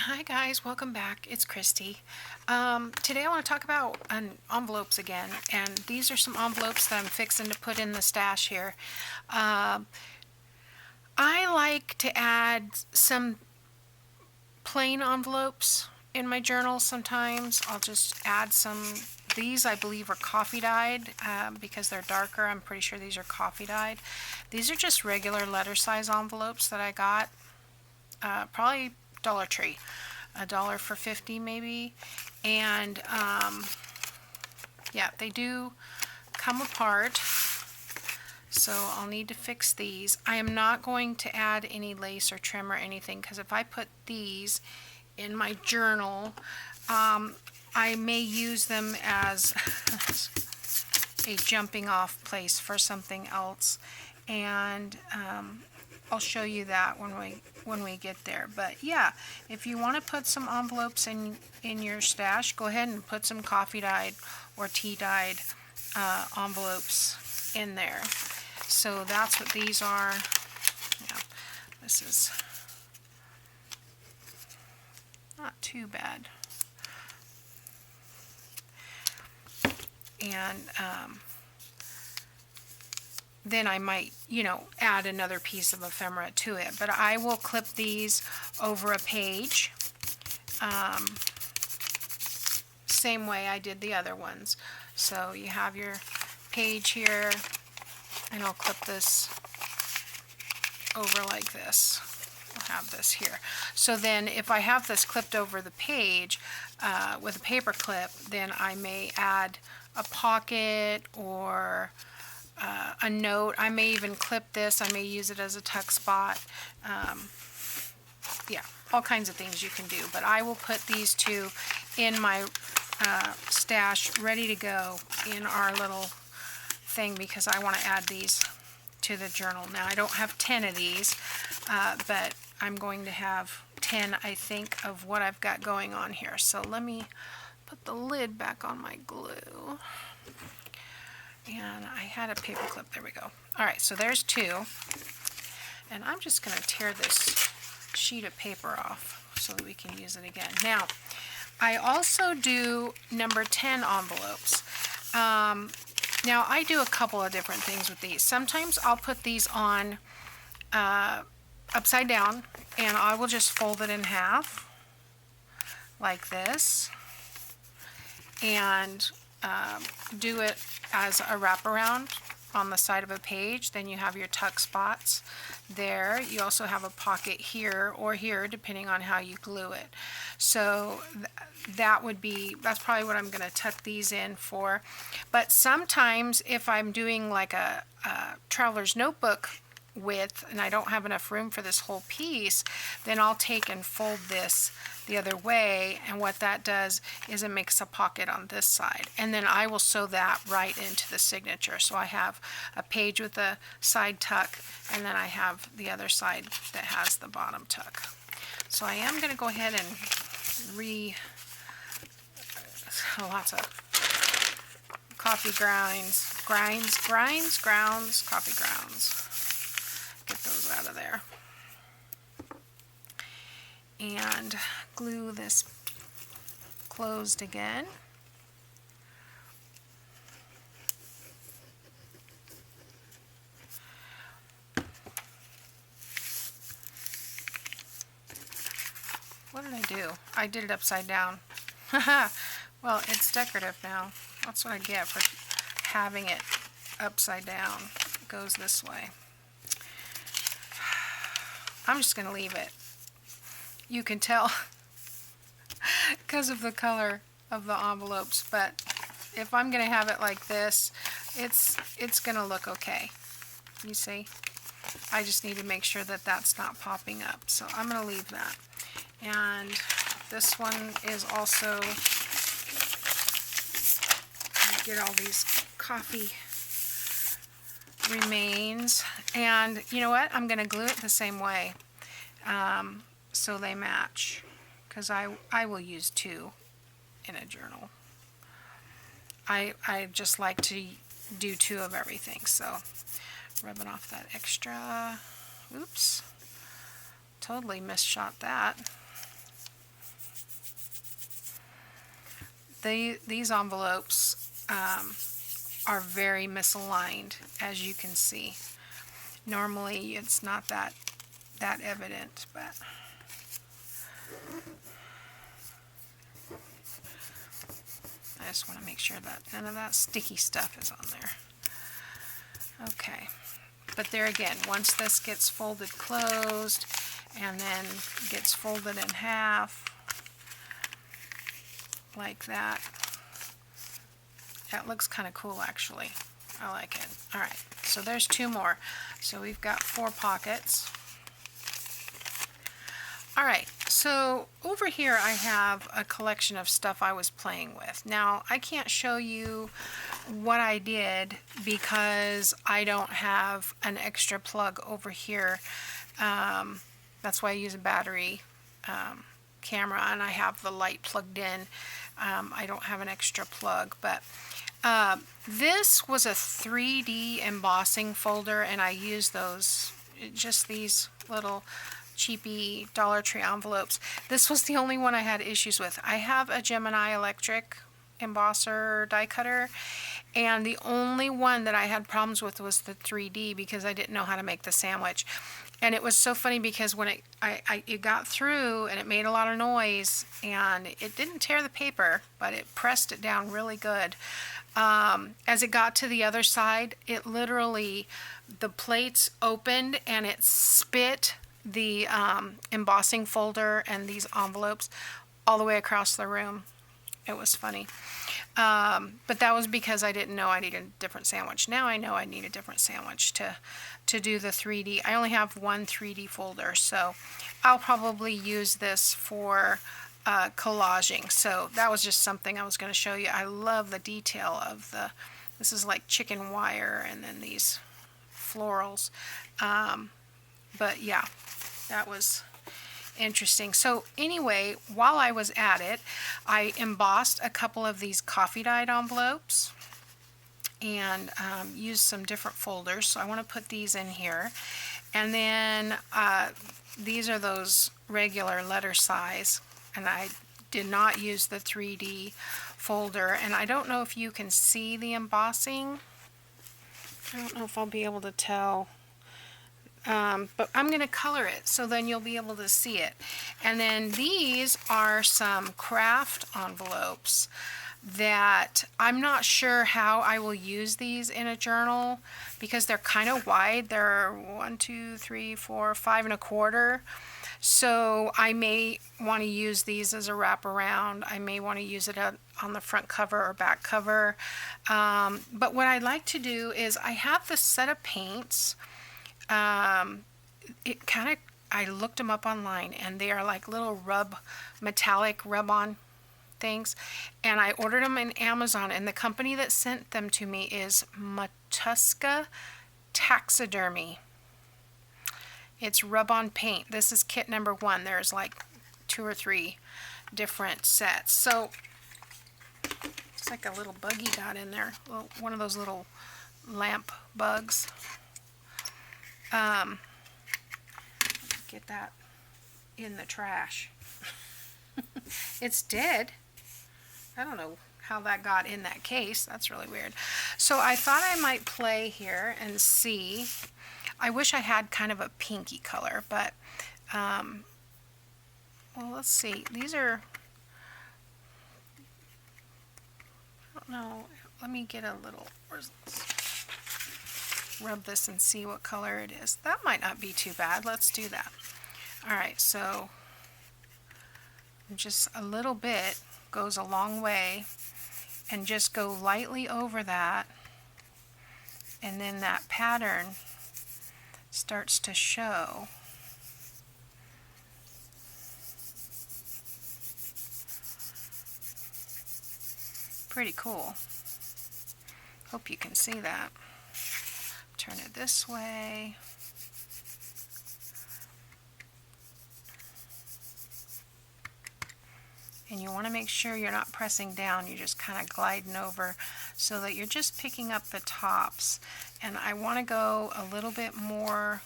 Hi guys, welcome back. It's Kristi. Today I want to talk about envelopes again, and these are some envelopes that I'm fixing to put in the stash here. I like to add some plain envelopes in my journal sometimes. I'll just add some. These I believe are coffee dyed because they're darker. I'm pretty sure these are coffee dyed. These are just regular letter size envelopes that I got probably Dollar Tree, $1 for 50 maybe, and yeah, they do come apart, so I'll need to fix these. I am not going to add any lace or trim or anything, because if I put these in my journal, I may use them as a jumping off place for something else, and I'll show you that when we get there. But yeah, if you want to put some envelopes in your stash, go ahead and put some coffee dyed or tea dyed envelopes in there. So that's what these are. Yeah, this is not too bad. And then I might, add another piece of ephemera to it. But I will clip these over a page, same way I did the other ones. So you have your page here, and I'll clip this over like this. I'll have this here. So then if I have this clipped over the page with a paper clip, then I may add a pocket or a note. I may even clip this. I may use it as a tuck spot. Yeah, all kinds of things you can do. But I will put these two in my stash ready to go in our little thing, because I want to add these to the journal. Now I don't have 10 of these, but I'm going to have 10, I think, of what I've got going on here. So let me put the lid back on my glue. And I had a paper clip. There we go. Alright, so there's 2. And I'm just going to tear this sheet of paper off so that we can use it again. Now, I also do number 10 envelopes. Now, I do a couple of different things with these. Sometimes I'll put these on upside down, and I will just fold it in half like this, and do it as a wraparound on the side of a page. Then you have your tuck spots there. You also have a pocket here or here, depending on how you glue it. So that's probably what I'm going to tuck these in for. But sometimes if I'm doing like a traveler's notebook width and I don't have enough room for this whole piece, then I'll take and fold this the other way, and what that does is it makes a pocket on this side, and then I will sew that right into the signature. So I have a page with a side tuck, and then I have the other side that has the bottom tuck. So I am going to go ahead and lots of coffee grounds, coffee grounds. Get those out of there. And glue this closed again. What did I do? I did it upside down. Well, it's decorative now. That's what I get for having it upside down. It goes this way. I'm just going to leave it. You can tell because of the color of the envelopes, but if I'm going to have it like this, it's going to look okay. You see? I just need to make sure that that's not popping up. So I'm going to leave that. And this one is also, get all these coffee remains, and you know what, I'm going to glue it the same way so they match, because I will use 2 in a journal. I just like to do 2 of everything. So rubbing off that extra. Oops, totally misshot that. these envelopes are very misaligned, as you can see. Normally it's not that evident, but I just want to make sure that none of that sticky stuff is on there. Okay, but there again, once this gets folded closed and then gets folded in half like that, that looks kind of cool actually. I like it. Alright, so there's 2 more. So we've got 4 pockets. Alright, so over here I have a collection of stuff I was playing with. Now, I can't show you what I did because I don't have an extra plug over here. That's why I use a battery camera, and I have the light plugged in. I don't have an extra plug, but this was a 3D embossing folder, and I used those, just these little cheapy Dollar Tree envelopes. This was the only one I had issues with. I have a Gemini electric embosser die cutter, and the only one that I had problems with was the 3D because I didn't know how to make the sandwich. And it was so funny because when it got through and it made a lot of noise, and it didn't tear the paper, but it pressed it down really good. As it got to the other side, it literally, the plates opened and it spit the embossing folder and these envelopes all the way across the room. It was funny. But that was because I didn't know I needed a different sandwich. Now I know I need a different sandwich to do the 3D. I only have one 3D folder, so I'll probably use this for collaging. So that was just something I was going to show you. I love the detail of this is like chicken wire and then these florals. But yeah, that was interesting. So anyway, while I was at it, I embossed a couple of these coffee dyed envelopes and used some different folders. So I want to put these in here. And then these are those regular letter size, and I did not use the 3D folder. And I don't know if you can see the embossing. I don't know if I'll be able to tell. But I'm going to color it so then you'll be able to see it. And then these are some craft envelopes that I'm not sure how I will use these in a journal because they're kind of wide. They're 1, 2, 3, 4, 5 1/4. So I may want to use these as a wraparound. I may want to use it on the front cover or back cover. But what I'd like to do is I have this set of paints. I looked them up online, and they are like little metallic rub-on things, and I ordered them in Amazon, and the company that sent them to me is Matuska Taxidermy. It's rub-on paint. This is kit number 1. There's like 2 or 3 different sets. So it's like a little buggy got in there, one of those little lamp bugs. Get that in the trash. It's dead. I don't know how that got in that case. That's really weird. So I thought I might play here and see. I wish I had kind of a pinky color, but well, let's see. These are, I don't know. Let me get a little, rub this and see what color it is. That might not be too bad. Let's do that. Alright, so just a little bit goes a long way, and just go lightly over that, and then that pattern starts to show. Pretty cool. Hope you can see that. Turn it this way. And you want to make sure you're not pressing down, you're just kind of gliding over so that you're just picking up the tops. And I want to go a little bit more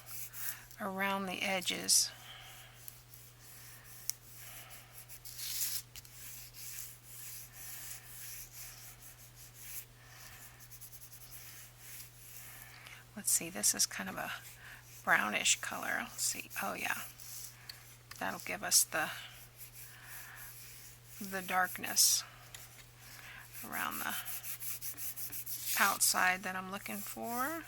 around the edges. let's see, this is kind of a brownish color. Let's see. Oh yeah, that'll give us the darkness around the outside that I'm looking for.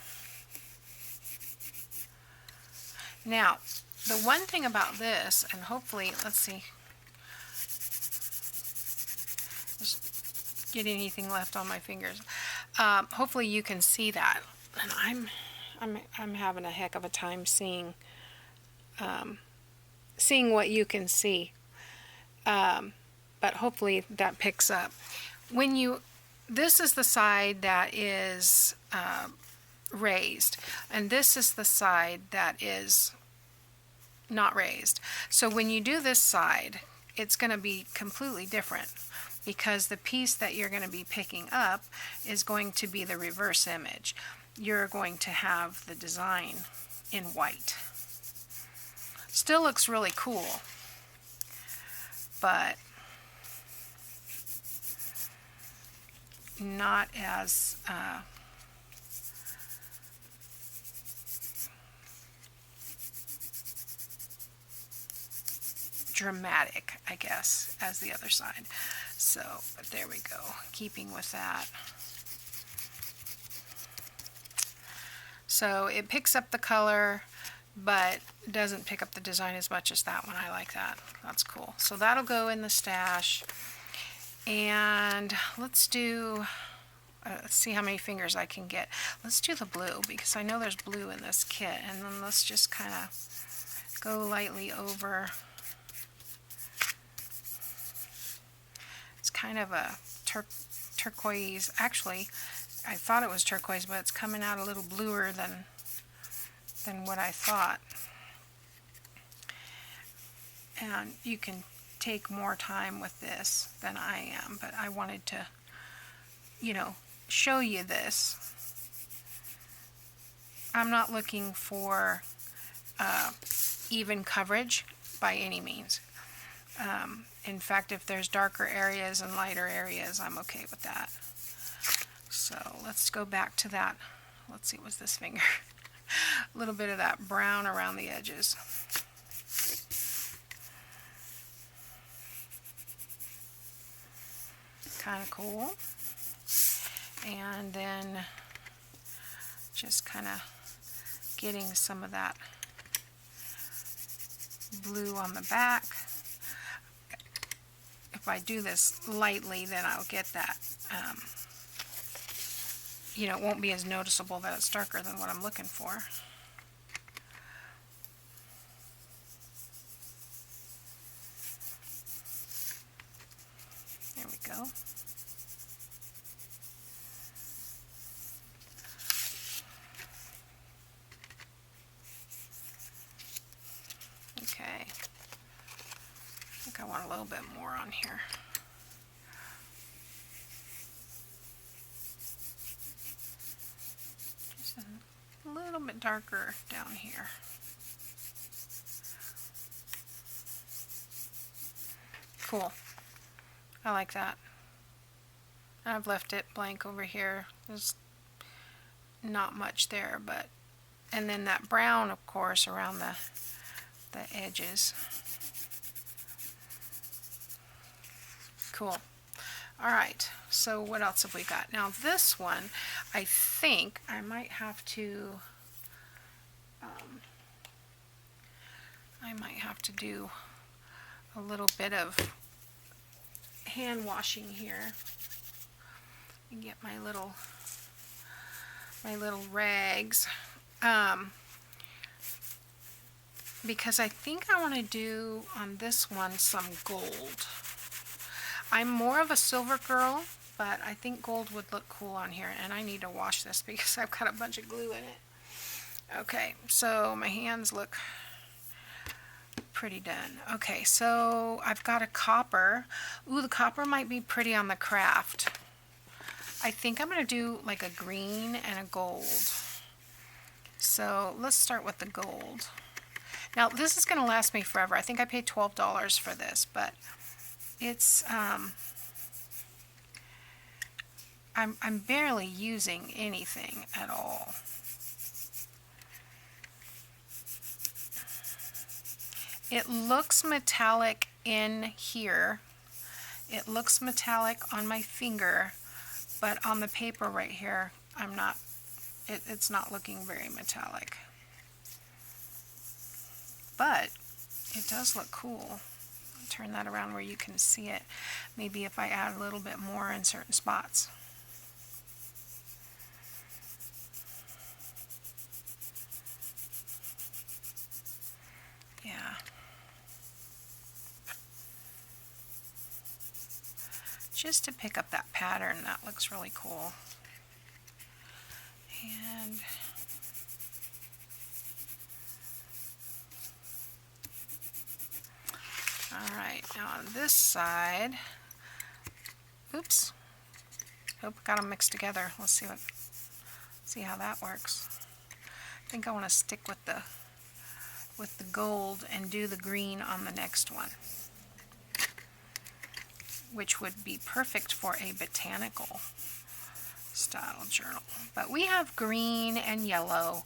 Now, the one thing about this, and hopefully, let's see, just get anything left on my fingers. Hopefully you can see that, and I'm having a heck of a time seeing what you can see. But hopefully that picks up. This is the side that is raised, and this is the side that is not raised. So when you do this side, it's going to be completely different, because the piece that you're going to be picking up is going to be the reverse image. You're going to have the design in white. Still looks really cool, but not as dramatic, I guess, as the other side. So, but there we go, keeping with that. So it picks up the color, but doesn't pick up the design as much as that one. I like that. That's cool. So that'll go in the stash. And let's see how many fingers I can get. Let's do the blue, because I know there's blue in this kit. And then let's just kind of go lightly over. It's kind of a turquoise. Actually, I thought it was turquoise, but it's coming out a little bluer than what I thought. And you can take more time with this than I am, but I wanted to, show you this. I'm not looking for even coverage by any means. In fact, if there's darker areas and lighter areas, I'm okay with that. So let's go back to that. Let's see, was this finger? A little bit of that brown around the edges. Kind of cool. And then just kind of getting some of that blue on the back. If I do this lightly, then I'll get that, it won't be as noticeable that it's darker than what I'm looking for. There we go. Okay. I think I want a little bit more on here. Just a little bit darker down here. Cool. I like that. I've left it blank over here. There's not much there, but, and then that brown, of course, around the edges. Cool. All right, so what else have we got? Now this one, I think I might have to do a little bit of hand washing here and get my little rags, because I think I want to do on this one some gold. I'm more of a silver girl, but I think gold would look cool on here, and I need to wash this because I've got a bunch of glue in it. Okay, so my hands look pretty done. Okay, so I've got a copper. Ooh, the copper might be pretty on the craft. I think I'm going to do like a green and a gold. So let's start with the gold. Now this is going to last me forever. I think I paid $12 for this, but it's I'm barely using anything at all. It looks metallic in here. It looks metallic on my finger, but on the paper right here, it's not looking very metallic. But it does look cool. Turn that around where you can see it. Maybe if I add a little bit more in certain spots. Yeah. Just to pick up that pattern, that looks really cool. And all right, now on this side, oops, hope got them mixed together. Let's see how that works. I think I want to stick with the gold and do the green on the next one, which would be perfect for a botanical style journal. But we have green and yellow,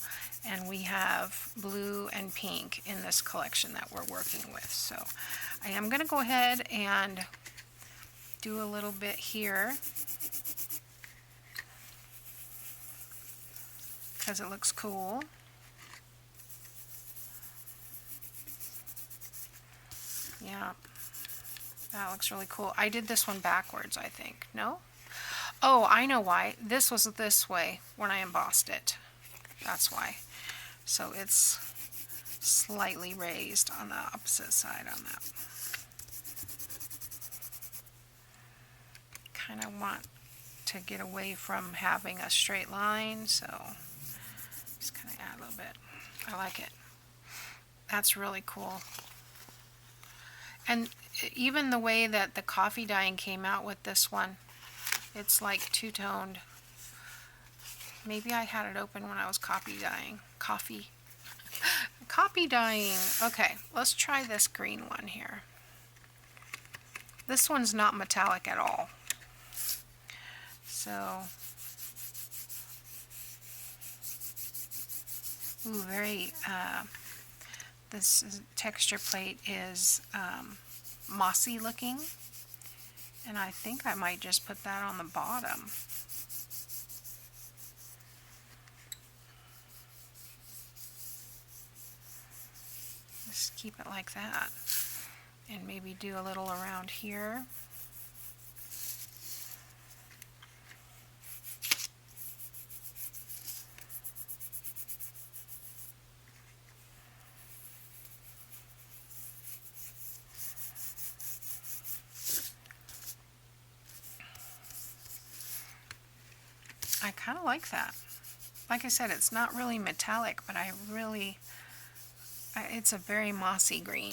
and we have blue and pink in this collection that we're working with. So I am going to go ahead and do a little bit here because it looks cool. Yeah, that looks really cool. I did this one backwards, I think. No? Oh, I know why. This was this way when I embossed it. That's why. So it's slightly raised on the opposite side on that. Kind of want to get away from having a straight line, so just kind of add a little bit. I like it. That's really cool. And even the way that the coffee dyeing came out with this one, it's like two-toned. Maybe I had it open when I was copy dyeing. Copy dyeing. Okay, let's try this green one here. This one's not metallic at all. So, ooh, very, this texture plate is mossy looking, and I think I might just put that on the bottom. Just keep it like that, and maybe do a little around here. I kind of like that. Like I said, it's not really metallic, but it's a very mossy green.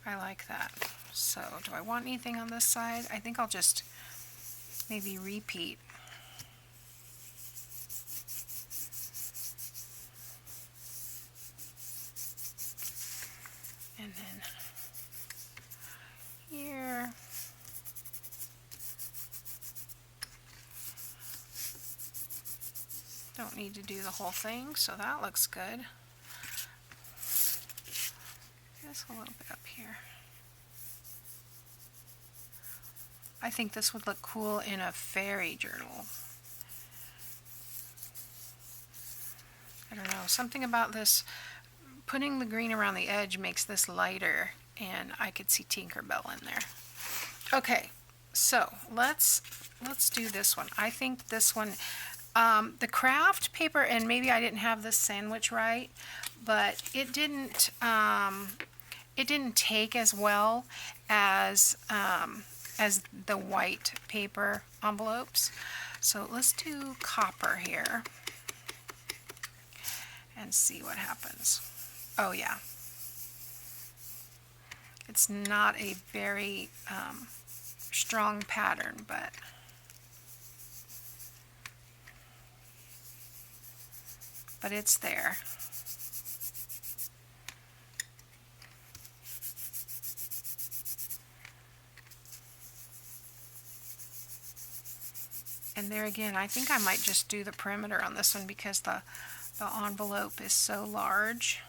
I like that. So, do I want anything on this side? I think I'll just maybe repeat. And then here. Don't need to do the whole thing, so that looks good. Just a little bit up here. I think this would look cool in a fairy journal. I don't know, something about this, putting the green around the edge makes this lighter, and I could see Tinkerbell in there. Okay, so let's do this one. I think this one, the craft paper, and maybe I didn't have this sandwich right, but it didn't take as well as the white paper envelopes. So let's do copper here and see what happens. Oh yeah, it's not a very strong pattern, but it's there. And there again, I think I might just do the perimeter on this one because the envelope is so large.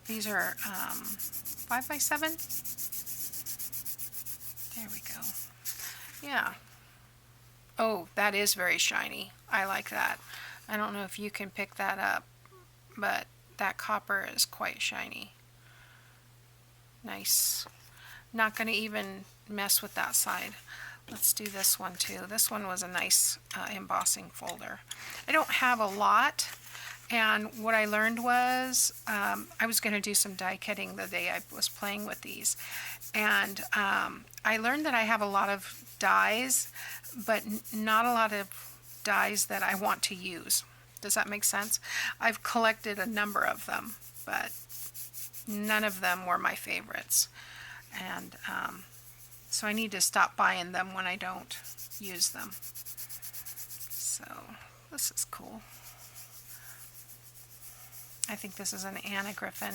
These are 5x7. There we go. Yeah. Oh, that is very shiny. I like that. I don't know if you can pick that up, but that copper is quite shiny. Nice. Not going to even mess with that side. Let's do this one too. This one was a nice embossing folder. I don't have a lot, and what I learned was I was going to do some die cutting the day I was playing with these, and I learned that I have a lot of dies, but not a lot of dies that I want to use. Does that make sense? I've collected a number of them, but none of them were my favorites, and so I need to stop buying them when I don't use them. So this is cool. I think this is an Anna Griffin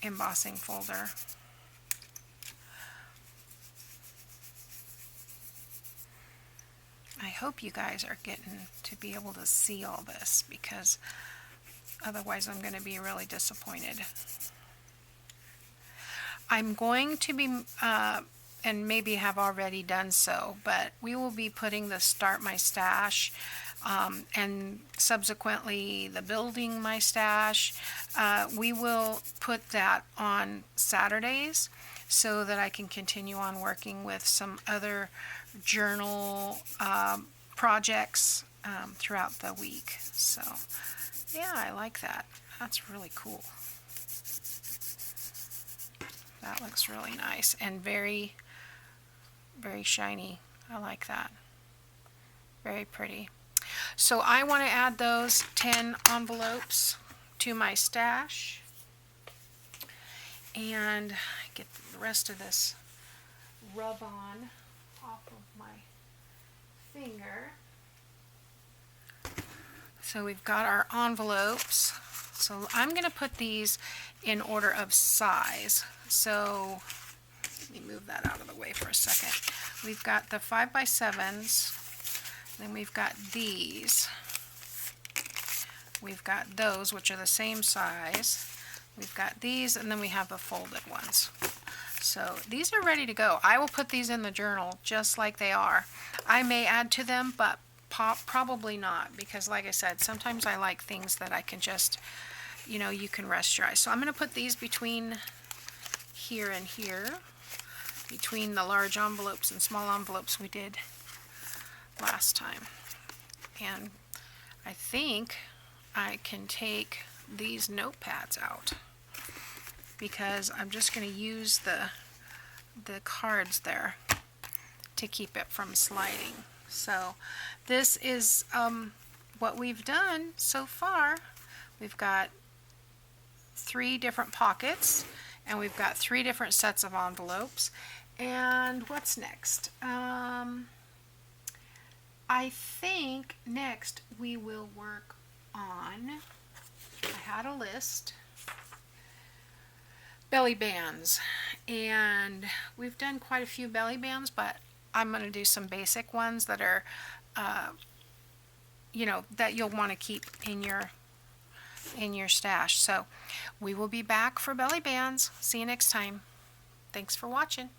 embossing folder. I hope you guys are getting to be able to see all this, because otherwise I'm going to be really disappointed. I'm going to be, and maybe have already done so, but we will be putting the Start My Stash and subsequently the Building My Stash. We will put that on Saturdays so that I can continue on working with some other journal projects throughout the week. So yeah, I like that. That's really cool. That looks really nice and very, very shiny. I like that. Very pretty. So I want to add those 10 envelopes to my stash and get the rest of this rub on off of my finger. So we've got our envelopes. So I'm going to put these in order of size. So let me move that out of the way for a second. We've got the 5x7s, then we've got these. We've got those, which are the same size. We've got these, and then we have the folded ones. So these are ready to go. I will put these in the journal just like they are. I may add to them, but probably not, because like I said, sometimes I like things that I can just, you know, you can rest your eyes. So I'm going to put these between here and here, between the large envelopes and small envelopes we did last time. And I think I can take these notepads out, because I'm just going to use the cards there to keep it from sliding. So this is what we've done so far. We've got 3 different pockets, and we've got 3 different sets of envelopes. And what's next? I think next we will work on, I had a list, belly bands, and we've done quite a few belly bands, but I'm going to do some basic ones that are you know, that you'll want to keep in your stash. So we will be back for belly bands. See you next time. Thanks for watching.